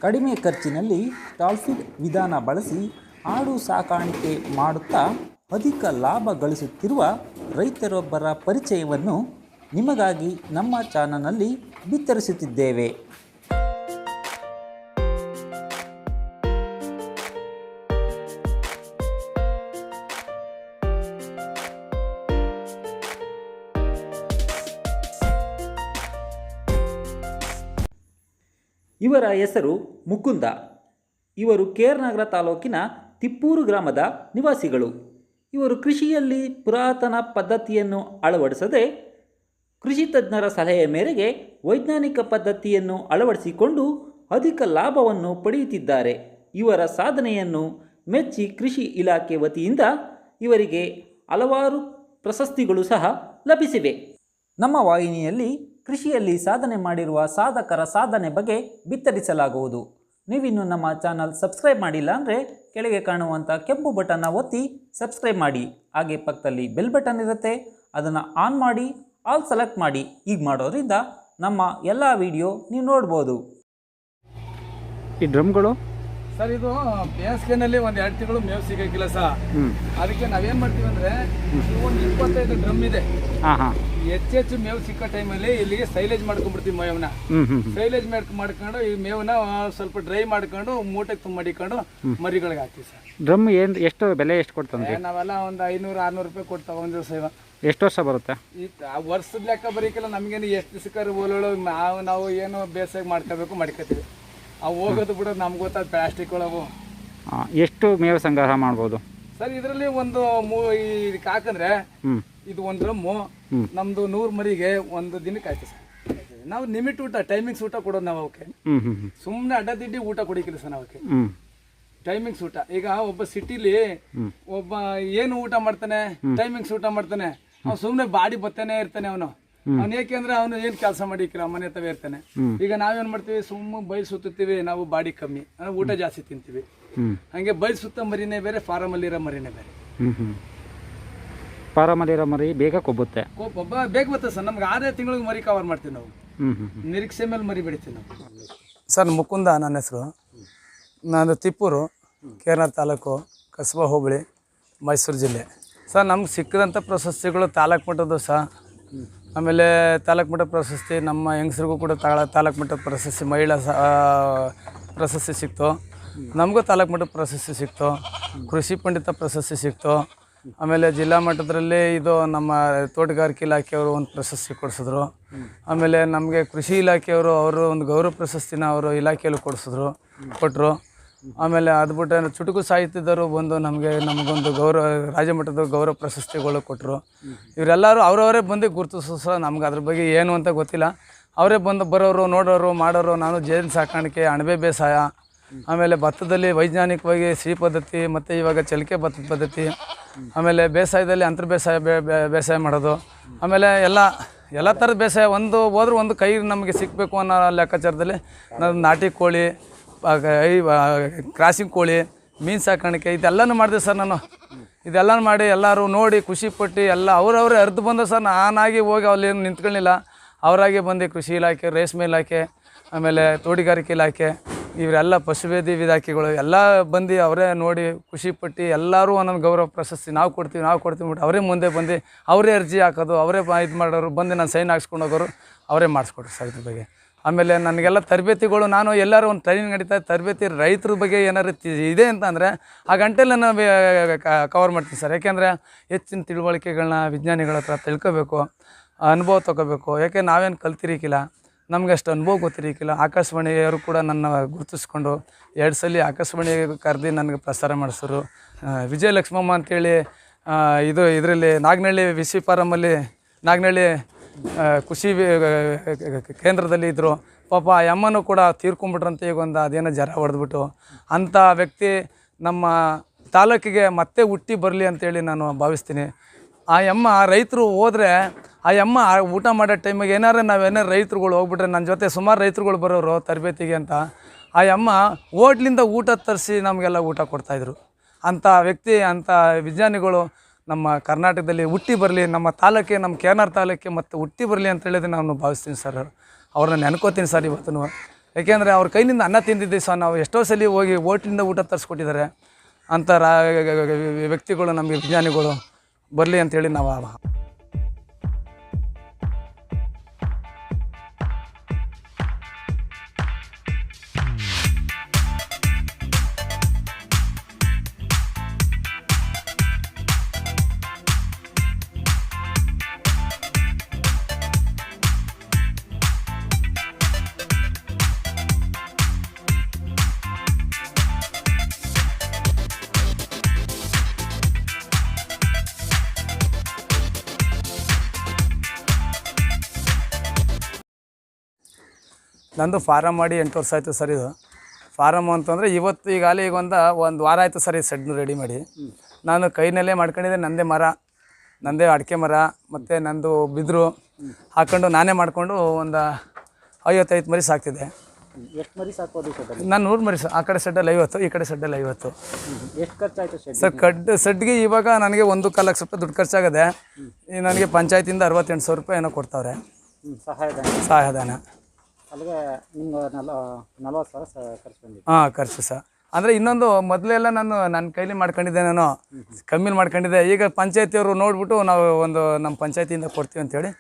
ಕಡಿಮೆ ಖರ್ಚಿನಲ್ಲಿ ಟಾಲ್ಫಿಡ್ ವಿಧಾನ ಬಳಸಿ ಆಡು ಸಾಕಾಣಿಕೆ ಮಾಡುತ್ತಾ ಅಧಿಕ ಲಾಭ ಗಳಿಸುತ್ತಿರುವ ರೈತರೊಬ್ಬರ ಪರಿಚಯವನ್ನು ನಿಮಗಾಗಿ ನಮ್ಮ ಚಾನಲ್ನಲ್ಲಿ ಬಿತ್ತರಿಸುತ್ತಿದ್ದೇವೆ. ಇವರ ಹೆಸರು ಮುಕುಂದ. ಇವರು ಕೇರ್ನಗರ ತಾಲೂಕಿನ ತಿಪ್ಪೂರು ಗ್ರಾಮದ ನಿವಾಸಿಗಳು. ಇವರು ಕೃಷಿಯಲ್ಲಿ ಪುರಾತನ ಪದ್ಧತಿಯನ್ನು ಅಳವಡಿಸದೆ ಕೃಷಿ ತಜ್ಞರ ಸಲಹೆಯ ಮೇರೆಗೆ ವೈಜ್ಞಾನಿಕ ಪದ್ಧತಿಯನ್ನು ಅಳವಡಿಸಿಕೊಂಡು ಅಧಿಕ ಲಾಭವನ್ನು ಪಡೆಯುತ್ತಿದ್ದಾರೆ. ಇವರ ಸಾಧನೆಯನ್ನು ಮೆಚ್ಚಿ ಕೃಷಿ ಇಲಾಖೆ ವತಿಯಿಂದ ಇವರಿಗೆ ಹಲವಾರು ಪ್ರಶಸ್ತಿಗಳು ಸಹ ಲಭಿಸಿವೆ. ನಮ್ಮ ವಾಹಿನಿಯಲ್ಲಿ ಕೃಷಿಯಲ್ಲಿ ಸಾಧನೆ ಮಾಡಿರುವ ಸಾಧಕರ ಸಾಧನೆ ಬಗ್ಗೆ ಬಿತ್ತರಿಸಲಾಗುವುದು. ನೀವಿನ್ನು ನಮ್ಮ ಚಾನಲ್ ಸಬ್ಸ್ಕ್ರೈಬ್ ಮಾಡಿಲ್ಲ ಅಂದರೆ ಕೆಳಗೆ ಕಾಣುವಂಥ ಕೆಂಪು ಬಟನ್ನ ಒತ್ತಿ ಸಬ್ಸ್ಕ್ರೈಬ್ ಮಾಡಿ. ಹಾಗೆ ಪಕ್ಕದಲ್ಲಿ ಬೆಲ್ ಬಟನ್ ಇರುತ್ತೆ, ಅದನ್ನು ಆನ್ ಮಾಡಿ ಆಲ್ ಸೆಲೆಕ್ಟ್ ಮಾಡಿ. ಈಗ ಮಾಡೋದ್ರಿಂದ ನಮ್ಮ ಎಲ್ಲ ವಿಡಿಯೋ ನೀವು ನೋಡ್ಬೋದು. ಈ ಡ್ರಮ್ಗಳು ಸರ್, ಇದು ಬೇಸಿಗೆನಲ್ಲಿ ಒಂದು 2 ತಿಂಗಳು ಮೇವು ಸಿಗೋಕ್ಕಿಲ್ಲ ಸರ್. ಅದಕ್ಕೆ ನಾವೇನು ಮಾಡ್ತೀವಿ ಅಂದರೆ, ಒಂದು 25 ಡ್ರಮ್ ಇದೆ. ಹೆಚ್ಚೆಚ್ಚು ಮೇವು ಸಿಕ್ಕೋ ಟೈಮಲ್ಲಿ ಇಲ್ಲಿಗೆ ಸೈಲೇಜ್ ಮಾಡ್ಕೊಂಡ್ಬಿಡ್ತೀವಿ ಮೇವನ್ನ. ಸೈಲೇಜ್ ಮಾಡ್ಕೊಂಡು ಈ ಮೇವನ್ನ ಸ್ವಲ್ಪ ಡ್ರೈ ಮಾಡ್ಕೊಂಡು ಮೂಟೆಗೆ ತುಂಬಿಕೊಂಡು ಮರಿಗಳಿಗೆ ಹಾಕ್ತೀವಿ ಸರ್. ಡ್ರಮ್ ಎಷ್ಟು ಬೆಲೆ ಎಷ್ಟು ಕೊಡ್ತಂದ್ರೆ? ನಾವೆಲ್ಲ ಒಂದು 500-600 ರೂಪಾಯಿ ಕೊಡ್ತಾವೆ ಒಂದು ದಿವಸ. ಎಷ್ಟು ವರ್ಷ ಬರುತ್ತೆ? ಈ ವರ್ಷದ ಲೆಕ್ಕ ಬರೀಕಿಲ್ಲ, ನಮಗೇನು ಎಷ್ಟು ದಿವಸಕ್ಕಾರು ಓಲೋಳು ನಾವು ಏನು ಬೇಸಾಗಿ ಮಾಡ್ಕೋಬೇಕು ಮಾಡ್ಕೋತೀವಿ. ಅವು ಹೋಗೋದು ಬಿಡೋದು ನಮ್ಗೆ ಗೊತ್ತಾದ ಪ್ಲಾಸ್ಟಿಕ್ ಒಳವು. ಎಷ್ಟು ಮೇವು ಸಂಗ್ರಹ ಮಾಡ್ಬೋದು ಸರ್? ಇದರಲ್ಲಿ ಒಂದು ಇದಕ್ಕೆ ಹಾಕಂದ್ರೆ ಇದು ಒಂದು ಡ್ರಮ್ಮು ನಮ್ದು 100 ಮರಿಗೆ ಒಂದು ದಿನಕ್ಕೆ ಆಯ್ತು ಸರ್. ನಾವು ಲಿಮಿಟ್ ಊಟ, ಟೈಮಿಂಗ್ಸ್ ಊಟ ಕೊಡೋದು ನಾವು ಅವಕ್ಕೆ. ಸುಮ್ಮನೆ ಅಡ್ಡದಿಡ್ಡಿ ಊಟ ಕೊಡಿಕಿಲ್ಲ ಸರ್ ಅವಕ್ಕೆ. ಟೈಮಿಂಗ್ಸ್ ಊಟ. ಈಗ ಒಬ್ಬ ಸಿಟಿಲಿ ಒಬ್ಬ ಏನು ಊಟ ಮಾಡ್ತಾನೆ, ಟೈಮಿಂಗ್ಸ್ ಊಟ ಮಾಡ್ತಾನೆ. ಅವ್ನು ಸುಮ್ಮನೆ ಬಾಡಿ ಬತ್ತಾನೆ ಇರ್ತಾನೆ ಅವನು. ಅವ್ನು ಏಕೆಂದ್ರೆ ಅವನು ಏನು ಕೆಲಸ ಮಾಡಿಕ್ಕಿಲ್ಲ, ಮನೆ ತವೇ ಇರ್ತಾನೆ. ಈಗ ನಾವೇನು ಮಾಡ್ತೀವಿ, ಸುಮ್ಮನೆ ಬೈಲ್ ಸುತ್ತೀವಿ, ನಾವು ಬಾಡಿ ಕಮ್ಮಿ, ಊಟ ಜಾಸ್ತಿ ತಿಂತೀವಿ. ಹಂಗೆ ಬೈಲ್ ಸುತ್ತ ಮರಿನೇ ಬೇರೆ, ಫಾರಮಲ್ಲಿರೋ ಮರಿನೇ ಬೇರೆ. ಫಾರಮಲ್ಲಿರೋ ಮರಿ ಬೇಗ ಕೊಬ್ಬುತ್ತೆ, ಬೇಗ ಬರ್ತದೆ ಸರ್. ನಮ್ಗೆ 6 ತಿಂಗಳಿಗೆ ಮರಿ ಕವರ್ ಮಾಡ್ತೀವಿ ನಾವು. ನಿರೀಕ್ಷೆ ಮೇಲೆ ಮರಿ ಬೆಳಿತೀವಿ ನಾವು. ಸರ್, ಮುಕುಂದ ನನ್ನ ಹೆಸರು. ನಾನು ತಿಪ್ಪೂರು, ಕೇರ್ನಗರ ತಾಲೂಕು, ಕಸಬಾ ಹೋಬಳಿ, ಮೈಸೂರು ಜಿಲ್ಲೆ. ಸರ್, ನಮ್ಗೆ ಸಿಕ್ಕಿದಂಥ ಪ್ರಶಸ್ತಿಗಳು ತಾಲೂಕು ಮಟ್ಟದ್ದು ಸರ್. ಆಮೇಲೆ ತಾಲೂಕು ಮಟ್ಟ ಪ್ರಶಸ್ತಿ ನಮ್ಮ ಹೆಂಗಸ್ರಿಗೂ ಕೂಡ ತಾಲೂಕು ಮಟ್ಟದ ಪ್ರಶಸ್ತಿ, ಮಹಿಳಾ ಪ್ರಶಸ್ತಿ ಸಿಕ್ತು. ನಮಗೂ ತಾಲೂಕು ಮಟ್ಟದ ಪ್ರಶಸ್ತಿ ಸಿಕ್ತು. ಕೃಷಿ ಪಂಡಿತ ಪ್ರಶಸ್ತಿ ಸಿಕ್ತು. ಆಮೇಲೆ ಜಿಲ್ಲಾ ಮಟ್ಟದಲ್ಲಿ ಇದು ನಮ್ಮ ತೋಟಗಾರಿಕೆ ಇಲಾಖೆಯವರು ಒಂದು ಪ್ರಶಸ್ತಿ ಕೊಡಿಸಿದ್ರು. ಆಮೇಲೆ ನಮಗೆ ಕೃಷಿ ಇಲಾಖೆಯವರು ಒಂದು ಗೌರವ ಪ್ರಶಸ್ತಿನ ಅವರು ಇಲಾಖೆಯಲ್ಲಿ ಕೊಟ್ಟರು. ಆಮೇಲೆ ಅದು ಬಿಟ್ಟರೆ ಚುಟುಕು ಸಾಹಿತ್ಯದವರು ಬಂದು ನಮಗೊಂದು ರಾಜ್ಯ ಮಟ್ಟದ ಗೌರವ ಪ್ರಶಸ್ತಿಗಳು ಕೊಟ್ಟರು. ಇವರೆಲ್ಲರೂ ಅವರವರೇ ಬಂದು ಗುರುತಿಸೋ ಸಹ ನಮ್ಗೆ ಅದ್ರ ಬಗ್ಗೆ ಏನು ಅಂತ ಗೊತ್ತಿಲ್ಲ. ಅವರೇ ಬಂದು ಬರೋರು, ನೋಡೋರು, ಮಾಡೋರು. ನಾನು ಜೇನು ಸಾಕಾಣಿಕೆ, ಅಣಬೆ ಬೇಸಾಯ, ಆಮೇಲೆ ಭತ್ತದಲ್ಲಿ ವೈಜ್ಞಾನಿಕವಾಗಿ ಸಿ ಪದ್ಧತಿ, ಮತ್ತು ಇವಾಗ ಚಲಿಕೆ ಭತ್ತದ ಪದ್ಧತಿ, ಆಮೇಲೆ ಬೇಸಾಯದಲ್ಲಿ ಅಂತರ್ ಬೇಸಾಯ ಮಾಡೋದು, ಆಮೇಲೆ ಎಲ್ಲ ಥರದ ಬೇಸಾಯ ಹೋದ್ರೂ ಒಂದು ಕೈ ನಮಗೆ ಸಿಗಬೇಕು ಅನ್ನೋ ಲೆಕ್ಕಾಚಾರದಲ್ಲಿ ನಾನು ನಾಟಿ ಕೋಳಿ, ಕ್ರಾಸಿಂಗ್ ಕೋಳಿ, ಮೀನು ಸಾಕಾಣಿಕೆ ಇದೆಲ್ಲನೂ ಮಾಡಿದೆ ಸರ್. ನಾನು ಇದೆಲ್ಲ ಮಾಡಿ ಎಲ್ಲರೂ ನೋಡಿ ಖುಷಿಪಟ್ಟು ಎಲ್ಲ ಅವರವರೇ ಅರ್ಧ ಬಂದು ಸರ್. ನಾನಾಗಿ ಹೋಗಿ ಅಲ್ಲಿ ಏನು ನಿಂತ್ಕೊಳ್ಳಿಲ್ಲ, ಅವರಾಗೆ ಬಂದು ಕೃಷಿ ಇಲಾಖೆ, ರೇಷ್ಮೆ ಇಲಾಖೆ, ಆಮೇಲೆ ತೋಟಗಾರಿಕೆ ಇಲಾಖೆ, ಇವರೆಲ್ಲ ಪಶುವೈದ್ಯ ಇಲಾಖೆಗಳು ಎಲ್ಲ ಬಂದು ಅವರೇ ನೋಡಿ ಖುಷಿಪಟ್ಟು ಎಲ್ಲರೂ ಒಂದೊಂದು ಗೌರವ ಪ್ರಶಸ್ತಿ ನಾವು ಕೊಡ್ತೀವಿ ಬಿಟ್ಟು ಅವರೇ ಮುಂದೆ ಬಂದು ಅವರೇ ಅರ್ಜಿ ಹಾಕೋದು, ಅವರೇ ಇದು ಮಾಡೋರು, ಬಂದು ನಾನು ಸೈನ್ ಹಾಕ್ಸ್ಕೊಂಡು ಹೋಗೋರು, ಅವರೇ ಮಾಡಿಸ್ಕೊಡ್ರಿ ಸರ್ ಇದ್ರ ಬಗ್ಗೆ. ಆಮೇಲೆ ನನಗೆಲ್ಲ ತರಬೇತಿಗಳು, ನಾನು ಎಲ್ಲರೂ ಒಂದು ಟ್ರೈನಿಂಗ್ ನಡೀತಾ ತರಬೇತಿ ರೈತರ ಬಗ್ಗೆ ಏನಾರು ಇದೆ ಅಂತಂದರೆ ಆ ಗಂಟೆಲ್ಲ ನಾನು ಕವರ್ ಮಾಡ್ತೀನಿ ಸರ್. ಯಾಕೆಂದರೆ ಹೆಚ್ಚಿನ ತಿಳುವಳಿಕೆಗಳನ್ನ ವಿಜ್ಞಾನಿಗಳ ಹತ್ರ ತಿಳ್ಕೋಬೇಕು, ಅನುಭವ ತೊಗೋಬೇಕು. ಯಾಕೆ ನಾವೇನು ಕಲ್ತಿರಿಕಿಲ್ಲ, ನಮಗೆ ಅಷ್ಟು ಅನುಭವ ಗೊತ್ತಿರಿಕಿಲ್ಲ. ಆಕಾಶವಾಣಿಯವರು ಕೂಡ ನನ್ನ ಗುರುತಿಸ್ಕೊಂಡು 2 ಸಲ ಆಕಾಶವಾಣಿಗೆ ಕರೆದು ನನಗೆ ಪ್ರಸಾರ ಮಾಡಿಸೋರು. ವಿಜಯಲಕ್ಷ್ಮಮ್ಮ ಅಂತೇಳಿ ಇದರಲ್ಲಿ ನಾಗನಹಳ್ಳಿ ವಿಸಿ ಫಾರಮಲ್ಲಿ, ನಾಗನಹಳ್ಳಿ ಕೃಷಿ ಕೇಂದ್ರದಲ್ಲಿ ಇದ್ದರು. ಪಾಪ ಆ ಅಮ್ಮನೂ ಕೂಡ ತೀರ್ಕೊಂಡ್ಬಿಟ್ರಂತೆ. ಈಗ ಒಂದು ಅದೇನೋ ಜ್ವರ ಹೊಡೆದ್ಬಿಟ್ಟು ಅಂಥ ವ್ಯಕ್ತಿ ನಮ್ಮ ತಾಲೂಕಿಗೆ ಮತ್ತೆ ಹುಟ್ಟಿ ಬರಲಿ ಅಂತೇಳಿ ನಾನು ಭಾವಿಸ್ತೀನಿ. ಆ ಅಮ್ಮ ರೈತರು ಹೋದರೆ, ಆ ಅಮ್ಮ ಊಟ ಮಾಡೋ ಟೈಮಿಗೆ ನಾವೇನಾರು ರೈತರುಗಳು ಹೋಗ್ಬಿಟ್ರೆ, ನನ್ನ ಜೊತೆ ಸುಮಾರು ರೈತರುಗಳು ಬರೋರು ತರಬೇತಿಗೆ ಅಂತ, ಆ ಅಮ್ಮ ಹೋಟ್ಲಿಂದ ಊಟ ತರಿಸಿ ನಮಗೆಲ್ಲ ಊಟ ಕೊಡ್ತಾಯಿದ್ರು. ಅಂಥ ವ್ಯಕ್ತಿ, ಅಂಥ ವಿಜ್ಞಾನಿಗಳು ನಮ್ಮ ಕರ್ನಾಟಕದಲ್ಲಿ ಹುಟ್ಟಿ ಬರಲಿ, ನಮ್ಮ ತಾಲೂಕಿಗೆ, ನಮ್ಮ ಕೇರ್ನಗರ ತಾಲೂಕಿಗೆ ಮತ್ತು ಹುಟ್ಟಿ ಬರಲಿ ಅಂತ ಹೇಳಿದ್ರೆ ನಾನು ಭಾವಿಸ್ತೀನಿ ಸರ್. ಅವ್ರನ್ನ ನೆನ್ಕೋತೀನಿ ಸರ್ ಇವತ್ತು. ಯಾಕೆಂದರೆ ಅವ್ರ ಕೈಲಿಂದ ಅನ್ನ ತಿಂದಿದ್ದೀವಿ ಸರ್ ನಾವು. ಎಷ್ಟೋ ಸಲ ಹೋಗಿ ಹೋಟ್ಲಿಂದ ಊಟ ತರಿಸ್ಕೊಟ್ಟಿದ್ದಾರೆ ಅಂಥ ವ್ಯಕ್ತಿಗಳು ನಮಗೆ ವಿಜ್ಞಾನಿಗಳು ಬರಲಿ ಅಂತೇಳಿ ನಾವು ನಂದು ಫಾರಮ್ ಮಾಡಿ 8 ವರ್ಷ ಆಯಿತು ಸರ್. ಇದು ಫಾರಮ್ ಅಂತಂದರೆ ಇವತ್ತು ಈಗಾಗಲೇ ಈಗ ಒಂದು ವಾರ ಆಯಿತು ಸರ್. ಈ ಸೆಡ್ನ ರೆಡಿ ಮಾಡಿ ನಾನು ಕೈನಲ್ಲೇ ಮಾಡ್ಕೊಂಡಿದ್ದೆ. ನಂದೇ ಮರ, ನಂದೇ ಅಡಿಕೆ ಮರ ಮತ್ತು ನಂದು ಬಿದಿರು ಹಾಕ್ಕೊಂಡು ನಾನೇ ಮಾಡಿಕೊಂಡು ಒಂದು 55 ಮರಿ ಸಾಕ್ತಿದ್ದೆ. ಎಷ್ಟು ಮರಿ ಸಾಕ್ಬೋದು ಸೆಡ್ಡಲ್ಲಿ? ನಾನು 100 ಮರಿ ಆ ಕಡೆ ಸೆಡ್ಡಲ್ಲಿ 50, ಈ ಕಡೆ ಸೆಡ್ಡಲ್ಲಿ 50. ಎಷ್ಟು ಖರ್ಚಾಯಿತು ಸೆಡ್ ಸರ್? ಸೆಡ್ಗೆ ಇವಾಗ ನನಗೆ 1.25 ಲಕ್ಷ ರೂಪಾಯಿ ದುಡ್ಡು ಖರ್ಚಾಗದೆ. ನನಗೆ ಪಂಚಾಯತಿಂದ 68,000 ರೂಪಾಯಿ ಏನೋ ಕೊಡ್ತಾವ್ರೆ ಸಹಾಯಧನ. ಅಲ್ಲಿಗೆ ನಿಮ್ಗೆ 40,000 ಖರ್ಚು ಬಂದಿದೆ. ಹಾಂ, ಖರ್ಚು ಸರ್. ಅಂದರೆ ಇನ್ನೊಂದು ಮೊದಲೆಲ್ಲ ನನ್ನ ಕೈಲಿ ಮಾಡ್ಕೊಂಡಿದ್ದೆ, ನಾನು ಕಮ್ಮಿಲಿ ಮಾಡ್ಕೊಂಡಿದ್ದೆ. ಈಗ ಪಂಚಾಯತಿಯವರು ನೋಡಿಬಿಟ್ಟು ನಾವು ನಮ್ಮ ಪಂಚಾಯತಿಯಿಂದ ಕೊಡ್ತೀವಿ ಅಂತೇಳಿ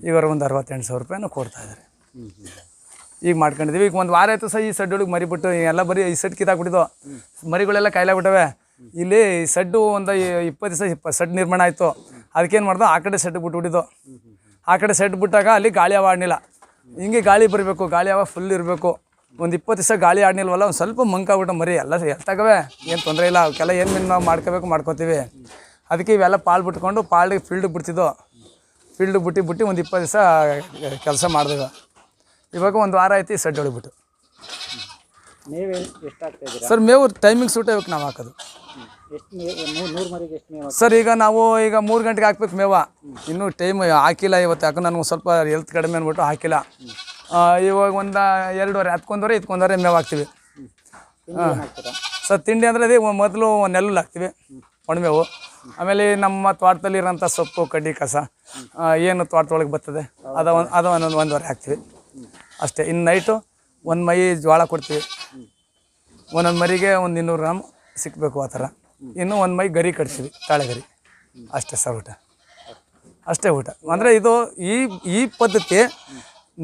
ಈಗ ಒಂದು 68,000 ರೂಪಾಯಿನೂ ಕೊಡ್ತಾಯಿದ್ದಾರೆ. ಈಗ ಮಾಡ್ಕೊಂಡಿದ್ದೀವಿ. ಈಗ ಒಂದು ವಾರ ಆಯಿತು ಸರ್. ಈ ಸೆಡ್ ಒಳಗೆ ಮರಿಬಿಟ್ಟು ಎಲ್ಲ ಬರೀ ಈ ಸೆಡ್ ಕಿತ್ತಾಕ್ಬಿಟ್ಟಿದ್ದು, ಮರಿಗಳೆಲ್ಲ ಕಾಯಿಲಾಗ್ಬಿಟ್ಟವೆ. ಇಲ್ಲಿ ಸೆಡ್ಡು ಒಂದು 20 ದಿವಸ ಸೆಡ್ ನಿರ್ಮಾಣ ಆಯಿತು. ಅದಕ್ಕೇನು ಮಾಡ್ದೋ, ಆ ಕಡೆ ಸೆಡ್ ಬಿಟ್ಬಿಟ್ಟಿದ್ದು. ಆ ಕಡೆ ಸೆಡ್ ಬಿಟ್ಟಾಗ ಅಲ್ಲಿ ಗಾಳಿ ಹವ ಆಡಲಿಲ್ಲ. ಹಿಂಗೆ ಗಾಳಿ ಬರಬೇಕು, ಗಾಳಿ ಹವ ಫುಲ್ ಇರಬೇಕು. ಒಂದು 20 ದಿವಸ ಗಾಳಿ ಆಡಲಿಲ್ವಲ್ಲ, ಒಂದು ಸ್ವಲ್ಪ ಮಂಕಾಗ್ಬಿಟ್ಟು ಮರಿ ಎಲ್ಲ ಎತ್ತಾಗವೆ. ಏನು ತೊಂದರೆ ಇಲ್ಲ, ಅವಕ್ಕೆಲ್ಲ ಏನು ಮೀನು ನಾವು ಮಾಡ್ಕೋತೀವಿ. ಅದಕ್ಕೆ ಇವೆಲ್ಲ ಪಾಳು ಬಿಟ್ಕೊಂಡು ಪಾಳಿಗೆ ಫೀಲ್ಡಿಗೆ ಬಿಡ್ತಿದ್ದೋ. ಫೀಲ್ಡಿಗೆ ಬಿಟ್ಟು ಒಂದು 20 ದಿವಸ ಕೆಲಸ ಮಾಡಿದೆವು. ಇವಾಗ ಒಂದು ವಾರ ಆಯ್ತು ಈ ಸೆಡ್ ಹೊಡಿಬಿಟ್ಟು. ಮೇವು ಎಷ್ಟು ಹಾಕ್ತಾಯಿದ್ದೀರಾ ಸರ್? ಮೇವು ಟೈಮಿಂಗ್ ಸೂಟ್ ಇವಾಗ ನಾವು ಹಾಕೋದು. ಎಷ್ಟು 100 ಮರಿಗೆ ಎಷ್ಟು ಮೇವು ಸರ್? ಈಗ ನಾವು 3 ಗಂಟೆಗೆ ಹಾಕ್ಬೇಕು ಮೇವ. ಇನ್ನೂ ಟೈಮ್ ಹಾಕಿಲ್ಲ ಇವತ್ತು. ಯಾಕೆ ನನಗೆ ಸ್ವಲ್ಪ ಹೆಲ್ತ್ ಕಡಿಮೆ ಅಂದ್ಬಿಟ್ಟು ಹಾಕಿಲ್ಲ. ಇವಾಗ ಒಂದು 2:30, ಇದಕ್ಕೊಂದೂವರೆ ಮೇವು ಹಾಕ್ತೀವಿ. ಸರ್ ತಿಂಡಿ ಅಂದರೆ ಅದೇ ಮೊದಲು ನೆಲ್ಲು ಹಾಕ್ತೀವಿ, ಒಣಮೇವು. ಆಮೇಲೆ ನಮ್ಮ ತೋಟದಲ್ಲಿರೋಂಥ ಸೊಪ್ಪು, ಕಡ್ಡಿ, ಕಸ ಏನು ತೋಟದೊಳಗೆ ಬರ್ತದೆ ಅದು ಒಂದೂವರೆ ಹಾಕ್ತೀವಿ ಅಷ್ಟೇ. ಇನ್ನು ನೈಟು ಒಂದು ಮೈ ಜೋಳ ಕೊಡ್ತೀವಿ. ಒಂದೊಂದು ಮರಿಗೆ ಒಂದು 200 ಗ್ರಾಮ್ ಸಿಕ್ಕಬೇಕು ಆ ಥರ. ಇನ್ನೂ ಒಂದು ಮೈ ಗರಿ ಕಟ್ತೀವಿ, ತಾಳೆಗರಿ. ಅಷ್ಟೇ ಸರ್ ಊಟ, ಅಷ್ಟೇ ಊಟ. ಅಂದರೆ ಇದು ಈ ಪದ್ಧತಿ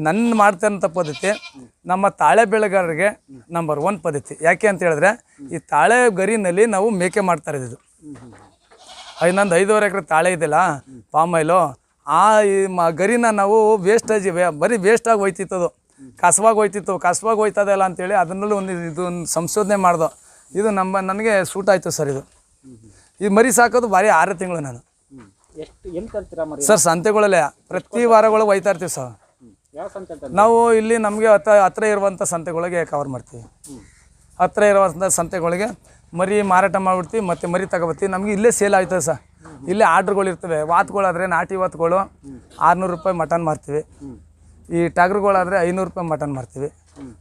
ನನ್ನ ಮಾಡ್ತಾರಂಥ ಪದ್ಧತಿ ನಮ್ಮ ತಾಳೆ ಬೆಳೆಗಾರರಿಗೆ ನಂಬರ್ 1 ಪದ್ಧತಿ. ಯಾಕೆ ಅಂತ ಹೇಳಿದ್ರೆ ಈ ತಾಳೆ ಗರಿನಲ್ಲಿ ನಾವು ಮೇಕೆ ಮಾಡ್ತಾ ಇರೋದು. ನಂದು 5.5 ಎಕರೆ ತಾಳೆ ಇದೆಯಲ್ಲ, ಪಾಮ್ ಆಯಿಲು, ಆ ಗರಿನ ನಾವು ವೇಸ್ಟೇಜ್ ಬರೀ ವೇಸ್ಟಾಗಿ ಹೋಯ್ತಿತ್ತದು, ಕಸವಾಗಿ ಹೋಯ್ತದಲ್ಲ ಅಂತೇಳಿ ಅದನ್ನಲ್ಲೂ ಒಂದು ಸಂಶೋಧನೆ ಮಾಡ್ದೋ. ಇದು ನನಗೆ ಸೂಟ್ ಆಯಿತು ಸರ್. ಇದು ಮರಿ ಸಾಕೋದು ಭಾರಿ 6 ತಿಂಗಳು ನಾನು. ಎಷ್ಟು ಎಲ್ಲಿ ಕಲ್ತೀರಾ ಮರಿ ಸರ್? ಸಂತೆಗಳಲ್ಲೇ ಪ್ರತಿ ವಾರಗಳು ಹೋಯ್ತಾ ಇರ್ತೀವಿ ಸರ್. ಯಾವ ಸಂತೆ ಅಂತ? ನಾವು ಇಲ್ಲಿ ನಮಗೆ ಹತ್ರ ಇರುವಂಥ ಸಂತೆಗಳಿಗೆ ಕವರ್ ಮಾಡ್ತೀವಿ. ಹತ್ರ ಇರುವಂಥ ಸಂತೆಗಳಿಗೆ ಮರಿ ಮಾರಾಟ ಮಾಡಿಬಿಡ್ತೀವಿ, ಮತ್ತು ಮರಿ ತಗೊಬರ್ತೀವಿ. ನಮಗೆ ಇಲ್ಲೇ ಸೇಲ್ ಆಯ್ತದೆ ಸರ್. ಇಲ್ಲೇ ಆರ್ಡ್ರುಗಳು ಇರ್ತವೆ. ವಾತ್ಗಳಾದರೆ ನಾಟಿ ವಾತ್ಗಳು 600 ರೂಪಾಯಿ ಮಟನ್ ಮಾರ್ತೀವಿ. ಈ ಟಗರುಗಳಾದರೆ 500 ರೂಪಾಯಿ ಮಟನ್ ಮಾರ್ತೀವಿ.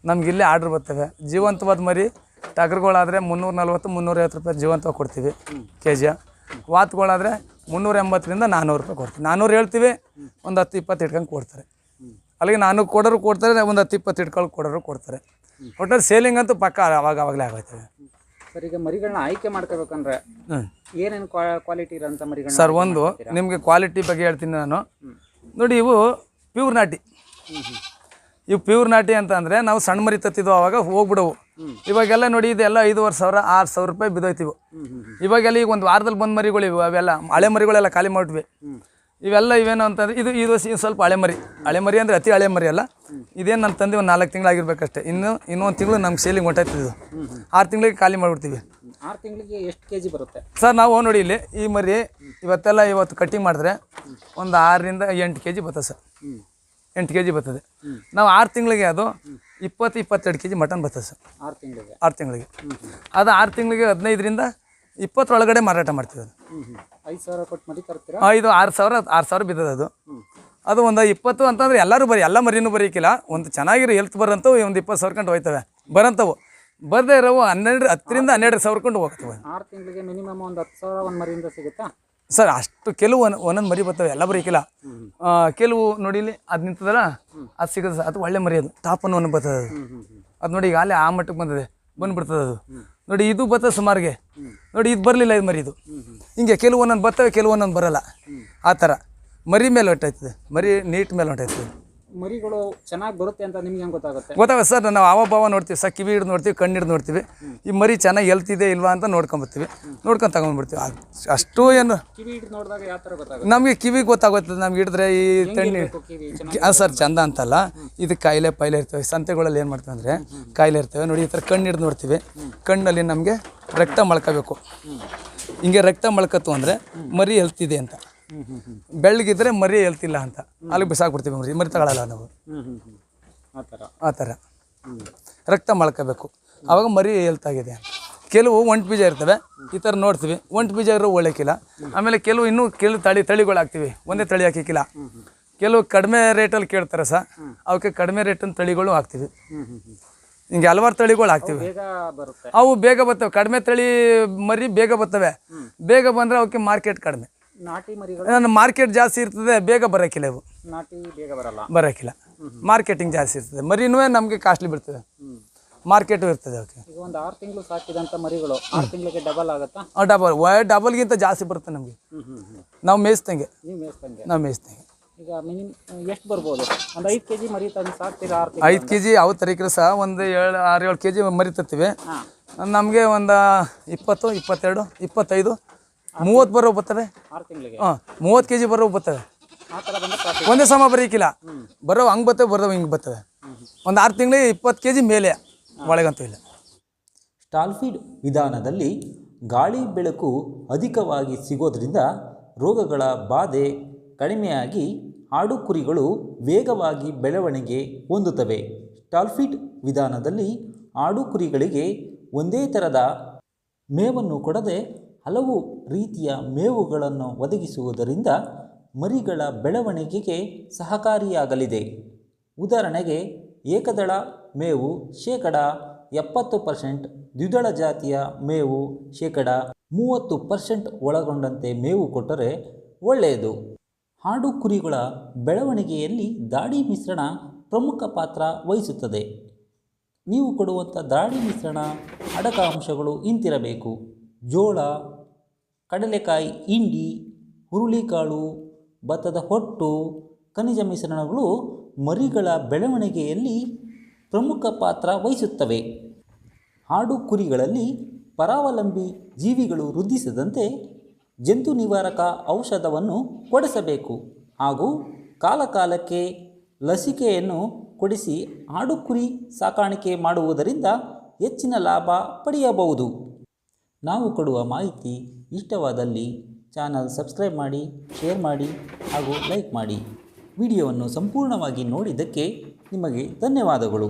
ನಮ್ಗೆ ಇಲ್ಲೇ ಆರ್ಡ್ರ್ ಬರ್ತವೆ. ಜೀವಂತವಾದ ಮರಿ ಟಗರುಗಳಾದರೆ 340-350 ರೂಪಾಯಿ ಜೀವಂತವಾಗಿ ಕೊಡ್ತೀವಿ kg. ವಾತ್ಗಳಾದರೆ 380ರಿಂದ 400 ರೂಪಾಯಿ ಕೊಡ್ತೀವಿ. 400 ಹೇಳ್ತೀವಿ, ಒಂದು 10-20 ಇಟ್ಕೊಂಡು ಕೊಡ್ತಾರೆ. ಅಲ್ಲಿಗೆ ನಾನು ಕೊಡೋರು ಕೊಡ್ತಾರೆ, ಒಂದು 10-20 ಇಟ್ಕೊಂಡು ಕೊಡೋರು ಕೊಡ್ತಾರೆ. ಒಟ್ಟಾರೆ ಸೇಲಿಂಗ್ ಅಂತೂ ಪಕ್ಕ ಆವಾಗಲೇ ಆಗೋಯ್ತವೆ ಸರ್. ಈಗ ಮರಿಗಳನ್ನ ಆಯ್ಕೆ ಮಾಡ್ಕೋಬೇಕಂದ್ರೆ ಏನೇನು ಕ್ವಾಲಿಟಿ ಇರೋಂಥ ಮರಿಗಳು ಸರ್? ಒಂದು ನಿಮಗೆ ಕ್ವಾಲಿಟಿ ಬಗ್ಗೆ ಹೇಳ್ತೀನಿ ನಾನು. ನೋಡಿ, ಇವು ಪ್ಯೂರ್ ನಾಟಿ. ಇವು ಪ್ಯೂರ್ ನಾಟಿ ಅಂತ ಅಂದರೆ ನಾವು ಸಣ್ಣ ಮರಿ ತತ್ತಿದ್ವು ಆವಾಗ ಹೋಗ್ಬಿಡವು. ಇವಾಗೆಲ್ಲ ನೋಡಿ, ಇದೆಲ್ಲ 5,500, 6,000 ರೂಪಾಯಿ ಬಿದ್ದೋಯ್ತಿವು. ಇವಾಗೆಲ್ಲ ಈಗ ಒಂದು ವಾರದಲ್ಲಿ ಬಂದು ಮರಿಗಳು ಇವು. ಅವೆಲ್ಲ ಹಳೆ ಮರಿಗಳೆಲ್ಲ ಖಾಲಿ ಮಾಡಿದ್ವಿ. ಇವೇನು ಅಂತಂದರೆ ಇದು ಸ್ವಲ್ಪ ಹಳೆ ಮರಿ ಅಂದರೆ ಅತಿ ಹಳೆ ಮರಿ ಅಲ್ಲ. ಇದೇನು ನನ್ನ ತಂದೆ ಒಂದು 4 ತಿಂಗಳಾಗಿರ್ಬೇಕಷ್ಟೇ. ಇನ್ನೊಂದು ತಿಂಗಳು ನಮ್ಗೆ ಸೇಲಿಂಗ್ ಹೊಂಟಾಯ್ತಿದ್ದು. 6 ತಿಂಗಳಿಗೆ ಖಾಲಿ ಮಾಡಿಬಿಡ್ತೀವಿ. 6 ತಿಂಗಳಿಗೆ ಎಷ್ಟು kg ಬರುತ್ತೆ ಸರ್? ನಾವು ನೋಡಿ ಇಲ್ಲಿ ಈ ಮರಿ ಇವತ್ತು ಕಟ್ಟಿಂಗ್ ಮಾಡಿದ್ರೆ ಒಂದು 6ರಿಂದ 8 kg ಬರ್ತದೆ ಸರ್. 8 kg ಬರ್ತದೆ. ನಾವು 6 ತಿಂಗಳಿಗೆ ಅದು 20-22 kg ಮಟನ್ ಬರ್ತದೆ ಸರ್. 6 ತಿಂಗಳಿಗೆ ಅದು 6 ತಿಂಗಳಿಗೆ 15ರಿಂದ 20 ಒಳಗಡೆ ಮಾರಾಟ ಮಾಡ್ತೀವಿ. ಅದು 5,000 ಕೊಟ್ಟು ಮರಿ ತರ್ತೀರಾ? ಇದು 6,000 ಬಿದ್ದದೆ. ಅದು ಒಂದು 20 ಅಂತಂದರೆ ಎಲ್ಲ ಮರಿನೂ ಬರೀಕಿಲ್ಲ. ಒಂದು ಚೆನ್ನಾಗಿರೋ ಹೆಲ್ತ್ ಬರೋಂಥವು ಒಂದು 20,000 ಕಂಡು ಹೋಯ್ತವೆ. ಬರೋಂಥವು ಬರದೇ ಇರೋವು 10ರಿಂದ 12,000 ಕೊಂಡು ಹೋಗ್ತವೆ. 6 ತಿಂಗಳಿಗೆ ಮಿನಿಮಮ್ ಒಂದು 10,000 ಒಂದು ಮರಿಯಿಂದ ಸಿಗುತ್ತಾ ಸರ್? ಅಷ್ಟು ಕೆಲವು ಒಂದೊಂದು ಮರಿ ಬರ್ತವೆ, ಎಲ್ಲ ಬರೀಕಿಲ್ಲ. ಕೆಲವು ನೋಡಿ ಇಲ್ಲಿ ಅದು ನಿಂತದಲ್ಲ, ಅದು ಸಿಗುತ್ತೆ. ಅದು ಒಳ್ಳೆ ಮರಿ, ಅದು ಟಾಪ್ ಅನ್ನು ಬರ್ತದೆ. ಅದು ಅದು ನೋಡಿ ಈಗ ಅಲ್ಲೇ ಆ ಮಟ್ಟಕ್ಕೆ ಬಂದ್ಬಿಡ್ತದೆ ಅದು ನೋಡಿ. ಇದು ಬರ್ತದೆ ಸುಮಾರಿಗೆ ನೋಡಿ, ಇದು ಬರಲಿಲ್ಲ ಇದು ಮರಿ. ಇದು ಹಿಂಗೆ ಕೆಲವೊಂದೊಂದು ಬರ್ತವೆ, ಕೆಲವೊಂದೊಂದು ಬರೋಲ್ಲ. ಆ ಥರ ಮರಿ ಮೇಲೆ ಹೊಂಟೈತದೆ, ಮರಿ ನೀಟ್ ಮೇಲೆ ಹೊಂಟೈತದೆ. ಮರಿಗಳು ಚೆನ್ನಾಗಿ ಬರುತ್ತೆ ಅಂತ ನಿಮ್ಗೆ ಹೆಂಗೆ ಗೊತ್ತಾಗುತ್ತೆ? ಗೊತ್ತಾಗುತ್ತೆ ಸರ್, ನಾವು ಹಾವಭಾವ ನೋಡ್ತೀವಿ ಸರ್, ಕಿವಿ ಹಿಡಿದು ನೋಡ್ತೀವಿ, ಕಣ್ಣು ಹಿಡಿದು ನೋಡ್ತೀವಿ. ಈ ಮರಿ ಚೆನ್ನಾಗಿ ಎಲ್ತಿದೆ ಇಲ್ವಾ ಅಂತ ನೋಡ್ಕೊಂಬರ್ತೀವಿ, ನೋಡ್ಕೊಂಡು ತಗೊಂಡ್ಬಿಡ್ತೀವಿ. ಅಷ್ಟು ಏನು ಕಿವಿ ಹಿಡಿದು ನೋಡಿದಾಗ ಯಾವ ಥರ ಗೊತ್ತಾಗುತ್ತೆ? ನಮಗೆ ಕಿವಿ ಗೊತ್ತಾಗುತ್ತೆ. ನಮ್ಗೆ ಹಿಡಿದ್ರೆ ಈ ತಣ್ಣಿ ಸರ್ ಚಂದ ಅಂತಲ್ಲ, ಇದು ಕಾಯಿಲೆ ಪೈಲೆ ಇರ್ತವೆ. ಸಂತೆಗಳಲ್ಲಿ ಏನು ಮಾಡ್ತೀವಿ ಅಂದರೆ ಕಾಯಿಲೆ ಇರ್ತವೆ ನೋಡಿ, ಈ ಥರ ಕಣ್ಣು ಹಿಡಿದು ನೋಡ್ತೀವಿ. ಕಣ್ಣಲ್ಲಿ ನಮಗೆ ರಕ್ತ ಮಳ್ಕೋಬೇಕು. ಹಿಂಗೆ ರಕ್ತ ಮಳ್ಕತ್ತು ಅಂದರೆ ಮರಿ ಎಲ್ತಿದೆ ಅಂತ. ಬೆಳ್ಳಗಿದ್ರೆ ಮರಿ ಎಲ್ತಿಲ್ಲ ಅಂತ ಅಲ್ಲಿಗೆ ಬಿಸಾಕ್ಬಿಡ್ತೀವಿ. ಮರಿ ತಗೊಳ್ಳಲ್ಲ ನಾವು. ಆ ಥರ ರಕ್ತ ಮಳ್ಕೋಬೇಕು, ಆವಾಗ ಮರಿ ಎಲ್ತಾಗಿದೆ. ಕೆಲವು ಒಂಟು ಬೀಜ ಇರ್ತವೆ, ಈ ಥರ ನೋಡ್ತೀವಿ. ಒಂಟು ಬೀಜ ಇರೋ ಒಳ್ಳೆಕಿಲ್ಲ. ಆಮೇಲೆ ಕೆಲವು ತಳಿಗಳು ಹಾಕ್ತೀವಿ, ಒಂದೇ ತಳಿ ಹಾಕಿಕ್ಕಿಲ್ಲ. ಕೆಲವು ಕಡಿಮೆ ರೇಟಲ್ಲಿ ಕೇಳ್ತಾರೆ ಸರ್, ಅವಕ್ಕೆ ಕಡಿಮೆ ರೇಟಿನ ತಳಿಗಳು ಹಾಕ್ತೀವಿ. ಹಿಂಗೆ ಹಲವಾರು ತಳಿಗಳು ಹಾಕ್ತೀವಿ. ಅವು ಬೇಗ ಬರ್ತವೆ. ಕಡಿಮೆ ತಳಿ ಮರಿ ಬೇಗ ಬರ್ತವೆ. ಬೇಗ ಬಂದರೆ ಅವಕ್ಕೆ ಮಾರ್ಕೆಟ್ ಕಡಿಮೆ. ನಾಟಿ ಮರಿಗಳು ಮಾರ್ಕೆಟ್ ಜಾಸ್ತಿ ಇರ್ತದೆ, ಬೇಗ ಬರೋಕ್ಕಿಲ್ಲ. ಇವು ನಾಟಿ ಬೇಗ ಬರೋಕ್ಕಿಲ್ಲ. ಮಾರ್ಕೆಟಿಂಗ್ ಜಾಸ್ತಿ ಇರ್ತದೆ. ಮರಿನೂ ನಮಗೆ ಕಾಸ್ಟ್ಲಿ ಬೀಳ್ತದೆ, ಮಾರ್ಕೆಟು ಇರ್ತದೆ ಅವಕ್ಕೆ. ಈಗ ಒಂದು 6 ತಿಂಗಳು ಸಾಕಿದಂಥ ಮರಿಗಳು 6 ತಿಂಗಳಿಗೆ ಡಬಲ್ ಆಗುತ್ತಾ? ಡಬಲ್ಗಿಂತ ಜಾಸ್ತಿ ಬರುತ್ತೆ ನಮಗೆ. ನಾವು ಮೇಯಿಸ್ದಂಗೆ. ನಾವು ಮೇಯಿಸ್ದಂಗೆ. ಈಗ ಎಷ್ಟು ಬರ್ಬೋದು? ಒಂದು 5 kg ಮರಿ ತಂದು ಸಾಕ್ತೀರಾ? 5 kg ಯಾವ ತರೀಕ್ರೆ ಸಹ ಒಂದು 6-7 kg ಮರಿ ತರ್ತೀವಿ. ನಮಗೆ ಒಂದು 20, 22, 25, 30 ಬರೋ ಬರ್ತವೆ. 6 ತಿಂಗಳಿಗೆ 30 kg ಬರೋ ಬರ್ತವೆ. ಆ ಥರ ಬಂದರೆ ಒಂದೇ ಸಮ ಬರೀಕಿಲ್ಲ. ಬರೋ ಹಂಗೆ ಬರ್ತವೆ, ಬರೋ ಹಿಂಗೆ ಬರ್ತವೆ. ಒಂದು 6 ತಿಂಗಳಿಗೆ 20 kg ಮೇಲೆ, ಒಳಗಂತೂ ಇಲ್ಲ. ಸ್ಟಾಲ್ ಫೀಡ್ ವಿಧಾನದಲ್ಲಿ ಗಾಳಿ ಬೆಳಕು ಅಧಿಕವಾಗಿ ಸಿಗೋದ್ರಿಂದ ರೋಗಗಳ ಬಾಧೆ ಕಡಿಮೆಯಾಗಿ ಆಡು ಕುರಿಗಳು ವೇಗವಾಗಿ ಬೆಳವಣಿಗೆ ಹೊಂದುತ್ತವೆ. ಸ್ಟಾಲ್ ಫೀಡ್ ವಿಧಾನದಲ್ಲಿ ಆಡು ಕುರಿಗಳಿಗೆ ಒಂದೇ ಥರದ ಮೇವನ್ನು ಕೊಡದೆ ಹಲವು ರೀತಿಯ ಮೇವುಗಳನ್ನು ಒದಗಿಸುವುದರಿಂದ ಮರಿಗಳ ಬೆಳವಣಿಗೆಗೆ ಸಹಕಾರಿಯಾಗಲಿದೆ. ಉದಾಹರಣೆಗೆ ಏಕದಳ ಮೇವು 70%, ದ್ವಿದಳ ಜಾತಿಯ ಮೇವು 30% ಒಳಗೊಂಡಂತೆ ಮೇವು ಕೊಟ್ಟರೆ ಒಳ್ಳೆಯದು. ಆಡು ಕುರಿಗಳ ಬೆಳವಣಿಗೆಯಲ್ಲಿ ದಾಡಿ ಮಿಶ್ರಣ ಪ್ರಮುಖ ಪಾತ್ರ ವಹಿಸುತ್ತದೆ. ನೀವು ಕೊಡುವಂಥ ದಾಡಿ ಮಿಶ್ರಣ ಅಡಕ ಅಂಶಗಳು ಇಂತಿರಬೇಕು. ಜೋಳ, ಕಡಲೆಕಾಯಿ ಹಿಂಡಿ, ಹುರುಳಿಕಾಳು, ಭತ್ತದ ಹೊಟ್ಟು, ಖನಿಜ ಮಿಶ್ರಣಗಳು ಮರಿಗಳ ಬೆಳವಣಿಗೆಯಲ್ಲಿ ಪ್ರಮುಖ ಪಾತ್ರ ವಹಿಸುತ್ತವೆ. ಆಡು ಕುರಿಗಳಲ್ಲಿ ಪರಾವಲಂಬಿ ಜೀವಿಗಳು ವೃದ್ಧಿಸದಂತೆ ಜಂತು ನಿವಾರಕ ಔಷಧವನ್ನು ಕೊಡಿಸಬೇಕು ಹಾಗೂ ಕಾಲಕಾಲಕ್ಕೆ ಲಸಿಕೆಯನ್ನು ಕೊಡಿಸಿ ಆಡು ಕುರಿ ಸಾಕಾಣಿಕೆ ಮಾಡುವುದರಿಂದ ಹೆಚ್ಚಿನ ಲಾಭ ಪಡೆಯಬಹುದು. ನಾವು ಕೊಡುವ ಮಾಹಿತಿ ಇಷ್ಟವಾದಲ್ಲಿ ಚಾನಲ್ ಸಬ್ಸ್ಕ್ರೈಬ್ ಮಾಡಿ, ಶೇರ್ ಮಾಡಿ ಹಾಗೂ ಲೈಕ್ ಮಾಡಿ. ವಿಡಿಯೋವನ್ನು ಸಂಪೂರ್ಣವಾಗಿ ನೋಡಿದ್ದಕ್ಕೆ ನಿಮಗೆ ಧನ್ಯವಾದಗಳು.